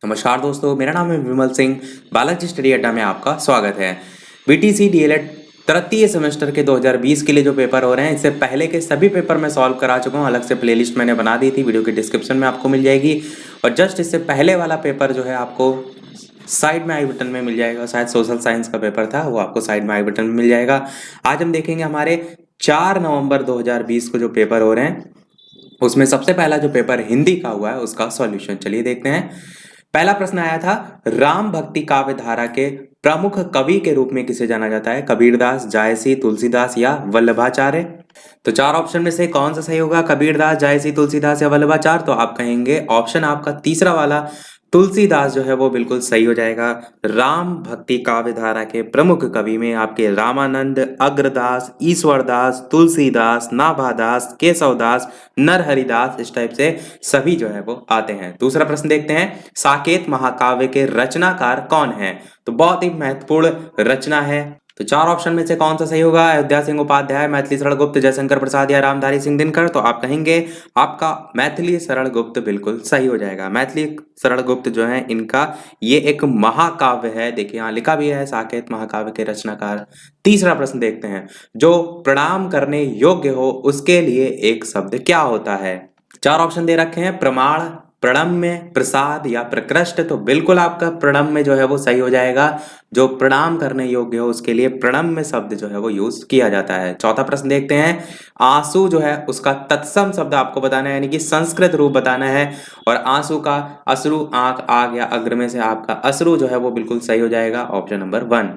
नमस्कार दोस्तों, मेरा नाम है विमल सिंह। बालाजी स्टडी अड्डा में आपका स्वागत है। बीटीसी डीएलएड तृतीय सेमेस्टर के 2020 के लिए जो पेपर हो रहे हैं, इससे पहले के सभी पेपर मैं सॉल्व करा चुका हूँ। अलग से प्लेलिस्ट मैंने बना दी थी, वीडियो के डिस्क्रिप्शन में आपको मिल जाएगी। और जस्ट इससे पहले वाला पेपर जो है आपको साइड में आई बटन में मिल जाएगा। शायद सोशल साइंस का पेपर था, वो आपको साइड में आई बटन में मिल जाएगा। आज हम देखेंगे हमारे 4 नवंबर 2020 को जो पेपर हो रहे हैं, उसमें सबसे पहला जो पेपर हिंदी का हुआ है उसका सॉल्यूशन चलिए देखते हैं। पहला प्रश्न आया था, राम भक्ति काव्य धारा के प्रमुख कवि के रूप में किसे जाना जाता है? कबीरदास, जायसी, तुलसीदास या वल्लभाचार्य? तो चार ऑप्शन में से कौन सा सही होगा? कबीरदास, जायसी, तुलसीदास या वल्लभाचार्य? तो आप कहेंगे ऑप्शन आपका तीसरा वाला तुलसीदास जो है वो बिल्कुल सही हो जाएगा। राम भक्ति काव्य धारा के प्रमुख कवि में आपके रामानंद, अग्रदास, ईश्वरदास, तुलसीदास, नाभादास, केशवदास, नरहरिदास, इस टाइप से सभी जो है वो आते हैं। दूसरा प्रश्न देखते हैं, साकेत महाकाव्य के रचनाकार कौन है? तो बहुत ही महत्वपूर्ण रचना है। तो चार ऑप्शन में से कौन सा सही होगा? अयोध्या सिंह उपाध्याय, मैथिली शरण गुप्त, जयशंकर प्रसाद या रामधारी सिंह दिनकर? तो आप कहेंगे आपका मैथिली शरण गुप्त बिल्कुल सही हो जाएगा। मैथिली शरण गुप्त जो है इनका ये एक महाकाव्य है। देखिए यहाँ लिखा भी है साकेत महाकाव्य के रचनाकार। तीसरा प्रश्न देखते हैं, जो प्रणाम करने योग्य हो उसके लिए एक शब्द क्या होता है? चार ऑप्शन दे रखे हैं, प्रमाण, प्रणम्य, प्रसाद या प्रकृष्ट। तो बिल्कुल आपका प्रणम्य जो है वो सही हो जाएगा। जो प्रणाम करने योग्य हो उसके लिए प्रणम्य शब्द जो है वो यूज किया जाता है। चौथा प्रश्न देखते हैं, आंसू जो है उसका तत्सम शब्द आपको बताना है, यानी कि संस्कृत रूप बताना है। और आंसू का अश्रु, आंख, आग या अग्र में से आपका अश्रु जो है वो बिल्कुल सही हो जाएगा, ऑप्शन नंबर 1।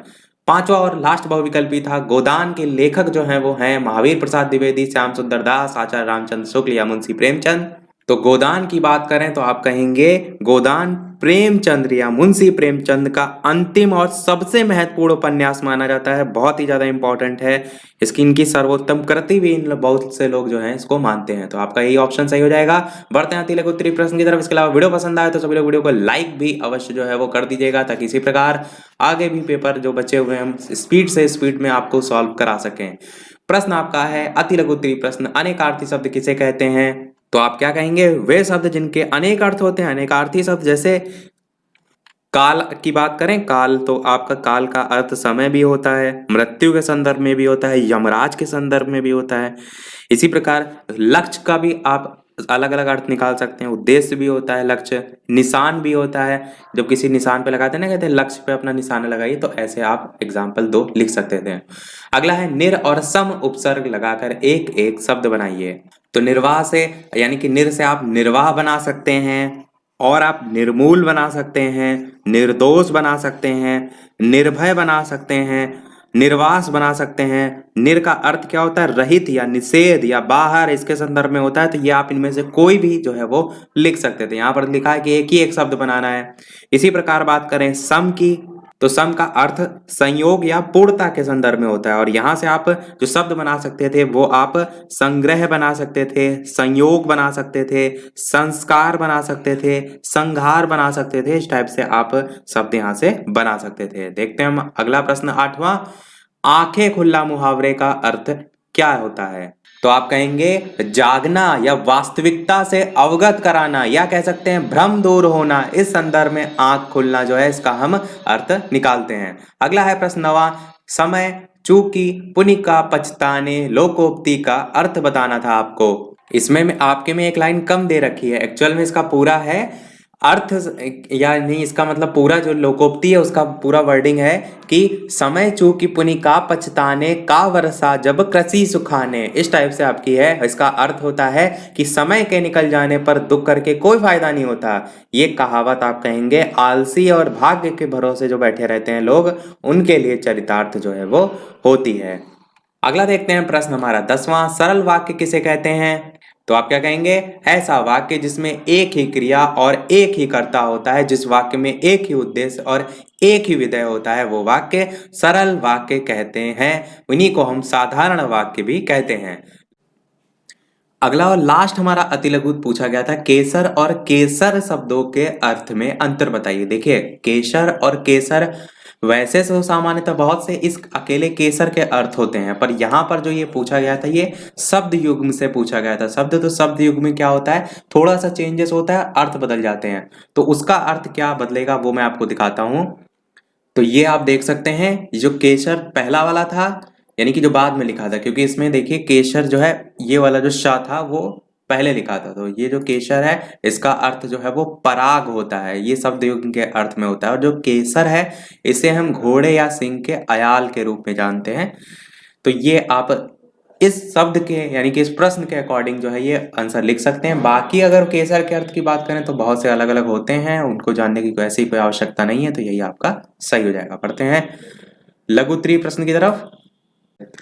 पांचवा और लास्ट बहुविकल्पी था, गोदान के लेखक जो हैं वो हैं महावीर प्रसाद द्विवेदी, श्याम सुंदर दास, आचार्य रामचंद्र शुक्ल या मुंशी प्रेमचंद। तो गोदान की बात करें तो आप कहेंगे गोदान प्रेमचंद या मुंशी प्रेमचंद का अंतिम और सबसे महत्वपूर्ण उपन्यास माना जाता है। बहुत ही ज्यादा इंपॉर्टेंट है, इसकी इनकी सर्वोत्तम कृति भी इन बहुत से लोग जो हैं इसको मानते हैं। तो आपका यही ऑप्शन सही हो जाएगा। बढ़ते हैं तिलक उत्तरी प्रश्न की तरफ। इसके अलावा वीडियो पसंद आए तो सभी लोग वीडियो को लाइक भी अवश्य जो है वो कर दीजिएगा, ताकि इसी प्रकार आगे भी पेपर जो बचे हुए हैं स्पीड में आपको सॉल्व करा सकें। प्रश्न आपका है अति लघु उत्तरी प्रश्न, अनेकार्थी शब्द किसे कहते हैं? तो आप क्या कहेंगे? वे शब्द जिनके अनेक अर्थ होते हैं। अनेकार्थी शब्द जैसे काल की बात करें, काल, तो आपका काल का अर्थ समय भी होता है, मृत्यु के संदर्भ में भी होता है, यमराज के संदर्भ में भी होता है। इसी प्रकार लक्ष्य का भी आप अलग अलग अर्थ निकाल सकते हैं। उद्देश्य भी होता है, लक्ष्य, निशान भी होता है। जब किसी निशान पे लगाते हैं ना, कहते हैं लक्ष्य पे अपना निशान लगाइए, तो ऐसे आप एग्जाम्पल 2 लिख सकते थे। अगला है, निर और सम उपसर्ग लगाकर एक एक शब्द बनाइए। तो निर्वाह से, यानी कि निर से आप निर्वाह बना सकते हैं, और आप निर्मूल बना सकते हैं, निर्दोष बना सकते हैं, निर्भय बना सकते हैं, निर्वास बना सकते हैं। निर का अर्थ क्या होता है? रहित या निषेध या बाहर, इसके संदर्भ में होता है। तो ये आप इनमें से कोई भी जो है वो लिख सकते थे। यहाँ पर लिखा है कि एक ही एक शब्द बनाना है। इसी प्रकार बात करें सम की, तो सम का अर्थ संयोग या पूर्णता के संदर्भ में होता है। और यहां से आप जो शब्द बना सकते थे वो आप संग्रह बना सकते थे, संयोग बना सकते थे, संस्कार बना सकते थे, संघार बना सकते थे। इस टाइप से आप शब्द यहां से बना सकते थे। देखते हैं हम अगला प्रश्न 8वां, आंखें खुल्ला मुहावरे का अर्थ क्या होता है? तो आप कहेंगे जागना या वास्तविकता से अवगत कराना, या कह सकते हैं भ्रम दूर होना। इस संदर्भ में आंख खुलना जो है इसका हम अर्थ निकालते हैं। अगला है प्रश्न 9वां, समय, चूकी, पुनिका, पछताने, लोकोक्ति का अर्थ बताना था आपको। इसमें आपके में एक लाइन कम दे रखी है, एक्चुअल में इसका पूरा है अर्थ, या नहीं, इसका मतलब पूरा जो लोकोक्ति है उसका पूरा वर्डिंग है कि समय चूकी पुनिका पछताने का वर्षा जब कृषि सुखाने। इस टाइप से आपकी है। इसका अर्थ होता है कि समय के निकल जाने पर दुख करके कोई फायदा नहीं होता। ये कहावत आप कहेंगे आलसी और भाग्य के भरोसे जो बैठे रहते हैं लोग, उनके लिए चरितार्थ जो है वो होती है। अगला देखते हैं प्रश्न हमारा 10वां, सरल वाक्य किसे कहते हैं? तो आप क्या कहेंगे? ऐसा वाक्य जिसमें एक ही क्रिया और एक ही कर्ता होता है, जिस वाक्य में एक ही उद्देश्य और एक ही विधेय होता है, वो वाक्य सरल वाक्य कहते हैं। उन्हीं को हम साधारण वाक्य भी कहते हैं। अगला और लास्ट हमारा अतिलघु पूछा गया था, केसर और केसर शब्दों के अर्थ में अंतर बताइए। देखिए केसर और केसर वैसे तो सामान्यतः बहुत से इस अकेले केसर के अर्थ होते हैं, पर यहाँ पर जो ये पूछा गया था ये शब्द युग्म से पूछा गया था। शब्द तो शब्द युग्म में क्या होता है, थोड़ा सा चेंजेस होता है, अर्थ बदल जाते हैं। तो उसका अर्थ क्या बदलेगा वो मैं आपको दिखाता हूँ। तो ये आप देख सकते हैं, ये जो केसर पहला वाला था, यानी कि जो बाद में लिखा था, क्योंकि इसमें देखिए केसर जो है, ये वाला जो श था वो पहले लिखा था। तो ये जो केसर है इसका अर्थ जो है वो पराग होता है, ये शब्द युग्म के अर्थ में होता है। और जो केसर है इसे हम घोड़े या सिंह के अयाल के रूप में जानते हैं। तो ये आप इस शब्द के यानी कि इस प्रश्न के अकॉर्डिंग जो है ये आंसर लिख सकते हैं। बाकी अगर केसर के अर्थ की बात करें तो बहुत से अलग अलग होते हैं, उनको जानने की ऐसी कोई आवश्यकता नहीं है। तो यही आपका सही हो जाएगा। पढ़ते हैं लघु उत्तरीय प्रश्न की तरफ।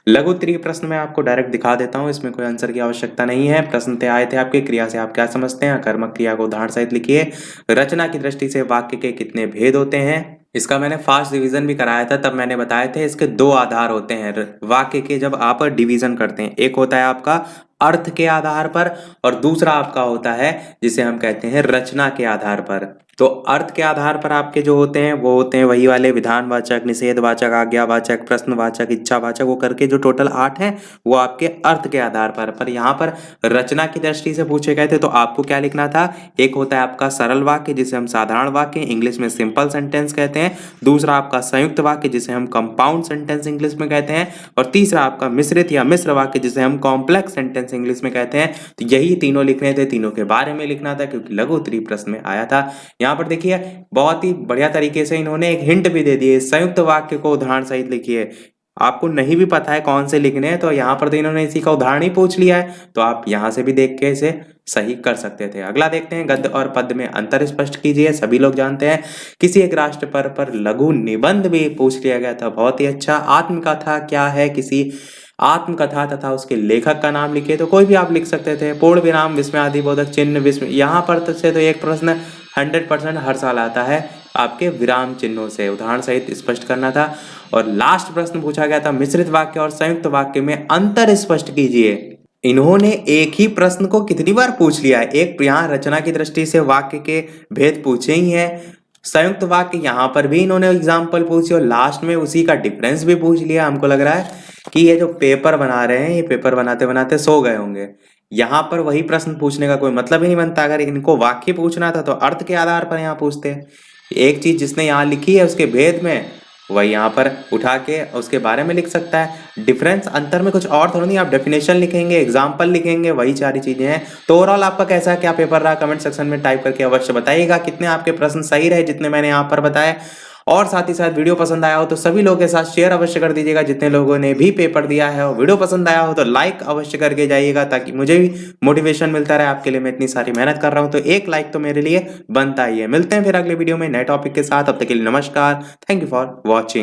लघु उत्तरीय प्रश्न में आपको डायरेक्ट दिखा देता हूं, इसमें कोई आंसर की आवश्यकता नहीं है। प्रश्न थे आए थे आपके, क्रिया से आप क्या समझते हैं, कर्मक क्रिया को उदाहरण सहित लिखिए। रचना की दृष्टि से वाक्य के कितने भेद होते हैं। इसका मैंने फास्ट डिवीजन भी कराया था, तब मैंने बताए थे इसके दो आधार होते हैं वाक्य के जब आप डिवीजन करते हैं। एक होता है आपका अर्थ के आधार पर और दूसरा आपका होता है जिसे हम कहते हैं रचना के आधार पर। तो अर्थ के आधार पर आपके जो होते हैं वो होते हैं वही वाले विधानवाचक, निषेधवाचक, आज्ञावाचक, प्रश्नवाचक, इच्छावाचक, वो करके जो टोटल 8 हैं वो आपके अर्थ के आधार पर यहाँ पर रचना की दृष्टि से पूछे गए थे। तो आपको क्या लिखना था, एक होता है आपका सरल वाक्य जिसे हम साधारण वाक्य इंग्लिश में सिंपल सेंटेंस कहते हैं, दूसरा आपका संयुक्त वाक्य जिसे हम कंपाउंड सेंटेंस इंग्लिश में कहते हैं, और तीसरा आपका मिश्रित या मिश्र वाक्य जिसे हम कॉम्प्लेक्स सेंटेंस इंग्लिश में कहते हैं। तो यही तीनों लिखने थे, तीनों के बारे में लिखना था क्योंकि लघु उत्तरीय प्रश्न में आया था। यहाँ पर देखिए बहुत ही बढ़िया तरीके से इन्होंने एक हिंट भी दे दिए, संयुक्त वाक्य को उदाहरण सहित लिखिए। आपको नहीं भी पता है कौन से लिखने हैं तो यहाँ पर तो इन्होंने इसी का उदाहरण ही पूछ लिया है, तो आप यहाँ से भी देख के इसे सही कर सकते थे। अगला देखते हैं, गद्य और पद्य में अंतर स्पष्ट कीजिए। सभी लोग जानते हैं किसी एक राष्ट्र पर लघु निबंध भी पूछ लिया गया था, बहुत ही अच्छा। आत्मकथा क्या है, किसी आत्मकथा तथा उसके लेखक का नाम लिखिए। तो कोई भी आप लिख सकते थे, पूर्ण विराम, विस्मयादिबोधक चिन्ह, विस्मय। यहाँ पर से तो एक प्रश्न 100% हर साल आता है आपके विराम चिन्हों से, उदाहरण सहित स्पष्ट करना था। और लास्ट प्रश्न पूछा गया था, मिश्रित वाक्य और संयुक्त वाक्य में अंतर स्पष्ट कीजिए। इन्होंने एक ही प्रश्न को कितनी बार पूछ लिया है, एक यहाँ रचना की दृष्टि से वाक्य के भेद पूछे ही हैं, संयुक्त वाक्य यहाँ पर भी इन्होंने एग्जाम्पल पूछी, और लास्ट में उसी का डिफरेंस भी पूछ लिया। हमको लग रहा है कि ये जो पेपर बना रहे हैं ये पेपर बनाते बनाते सो गए होंगे। यहाँ पर वही प्रश्न पूछने का कोई मतलब ही नहीं बनता। अगर इनको वाक्य पूछना था तो अर्थ के आधार पर यहाँ पूछते। एक चीज जिसने यहाँ लिखी है उसके भेद में वही यहाँ पर उठा के उसके बारे में लिख सकता है। डिफरेंस अंतर में कुछ और थोड़ा नहीं, आप डेफिनेशन लिखेंगे, एग्जाम्पल लिखेंगे, वही सारी चीजें हैं। तो ओवरऑल आपका कैसा क्या पेपर रहा, कमेंट सेक्शन में टाइप करके अवश्य बताइएगा। कितने आपके प्रश्न सही रहे जितने मैंने यहाँ पर बताए, और साथ ही साथ वीडियो पसंद आया हो तो सभी लोगों के साथ शेयर अवश्य कर दीजिएगा जितने लोगों ने भी पेपर दिया है। और वीडियो पसंद आया हो तो लाइक अवश्य करके जाइएगा ताकि मुझे भी मोटिवेशन मिलता रहे। आपके लिए मैं इतनी सारी मेहनत कर रहा हूं तो एक लाइक तो मेरे लिए बनता ही है। मिलते हैं फिर अगले वीडियो में नए टॉपिक के साथ, अब तक के लिए नमस्कार। Thank you for watching.